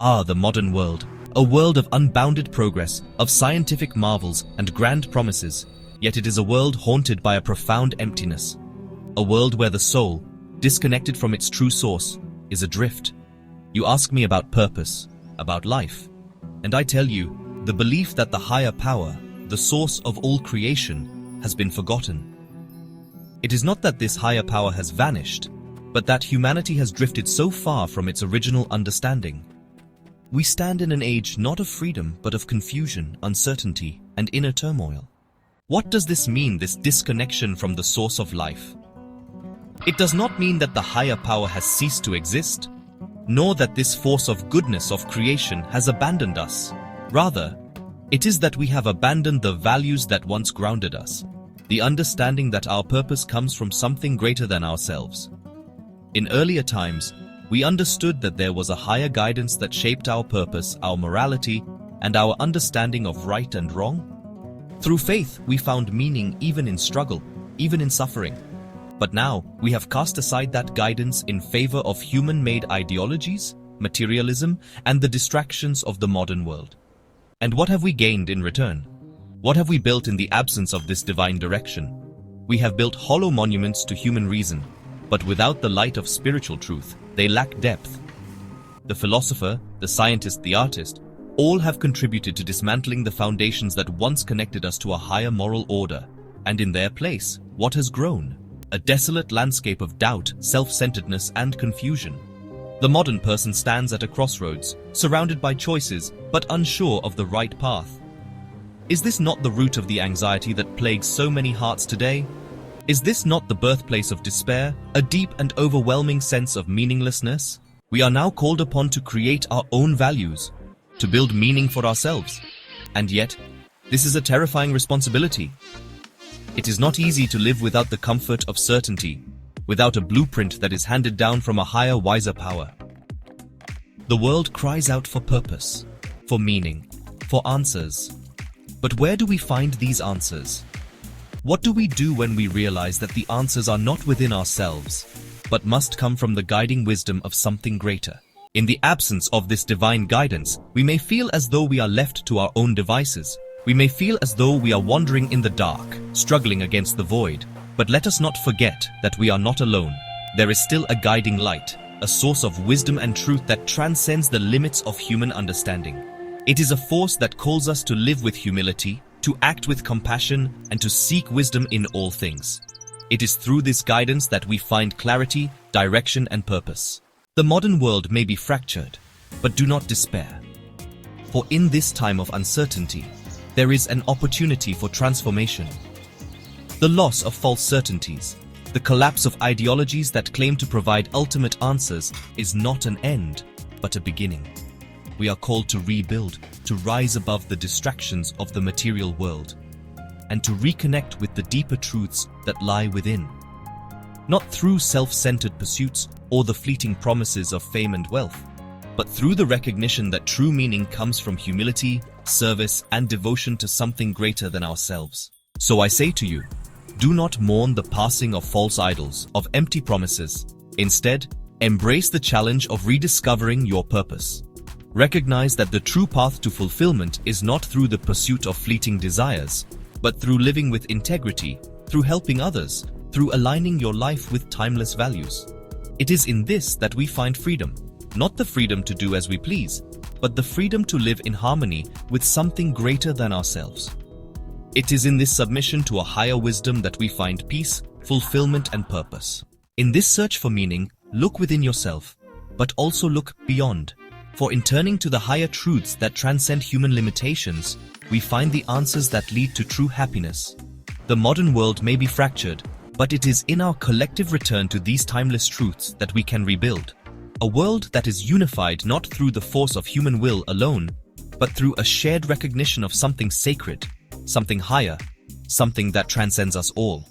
Ah, the modern world. A world of unbounded progress, of scientific marvels and grand promises. Yet it is a world haunted by a profound emptiness. A world where the soul, disconnected from its true source, is adrift. You ask me about purpose, about life, and I tell you, the belief that the higher power, the source of all creation, has been forgotten. It is not that this higher power has vanished, but that humanity has drifted so far from its original understanding. We stand in an age not of freedom, but of confusion, uncertainty, and inner turmoil. What does this mean, this disconnection from the source of life? It does not mean that the higher power has ceased to exist, nor that this force of goodness of creation has abandoned us. Rather, it is that we have abandoned the values that once grounded us, the understanding that our purpose comes from something greater than ourselves. In earlier times, we understood that there was a higher guidance that shaped our purpose, our morality, and our understanding of right and wrong. Through faith, we found meaning even in struggle, even in suffering. But now, we have cast aside that guidance in favor of human-made ideologies, materialism, and the distractions of the modern world. And what have we gained in return? What have we built in the absence of this divine direction? We have built hollow monuments to human reason, but without the light of spiritual truth, they lack depth. The philosopher, the scientist, the artist, all have contributed to dismantling the foundations that once connected us to a higher moral order, and in their place, what has grown? A desolate landscape of doubt, self-centeredness, and confusion. The modern person stands at a crossroads, surrounded by choices, but unsure of the right path. Is this not the root of the anxiety that plagues so many hearts today? Is this not the birthplace of despair, a deep and overwhelming sense of meaninglessness? We are now called upon to create our own values, to build meaning for ourselves. And yet, this is a terrifying responsibility. It is not easy to live without the comfort of certainty, without a blueprint that is handed down from a higher, wiser power. The world cries out for purpose, for meaning, for answers. But where do we find these answers? What do we do when we realize that the answers are not within ourselves, but must come from the guiding wisdom of something greater? In the absence of this divine guidance, we may feel as though we are left to our own devices. We may feel as though we are wandering in the dark, struggling against the void. But let us not forget that we are not alone. There is still a guiding light, a source of wisdom and truth that transcends the limits of human understanding. It is a force that calls us to live with humility, to act with compassion, and to seek wisdom in all things. It is through this guidance that we find clarity, direction, and purpose. The modern world may be fractured, but do not despair. For in this time of uncertainty, there is an opportunity for transformation. The loss of false certainties, the collapse of ideologies that claim to provide ultimate answers is not an end, but a beginning. We are called to rebuild, to rise above the distractions of the material world, and to reconnect with the deeper truths that lie within. Not through self-centered pursuits or the fleeting promises of fame and wealth, but through the recognition that true meaning comes from humility, service, and devotion to something greater than ourselves. So I say to you, do not mourn the passing of false idols, of empty promises. Instead, embrace the challenge of rediscovering your purpose. Recognize that the true path to fulfillment is not through the pursuit of fleeting desires, but through living with integrity, through helping others, through aligning your life with timeless values. It is in this that we find freedom, not the freedom to do as we please, but the freedom to live in harmony with something greater than ourselves. It is in this submission to a higher wisdom that we find peace, fulfillment, and purpose. In this search for meaning, look within yourself, but also look beyond. For in turning to the higher truths that transcend human limitations, we find the answers that lead to true happiness. The modern world may be fractured, but it is in our collective return to these timeless truths that we can rebuild. A world that is unified not through the force of human will alone, but through a shared recognition of something sacred, something higher, something that transcends us all.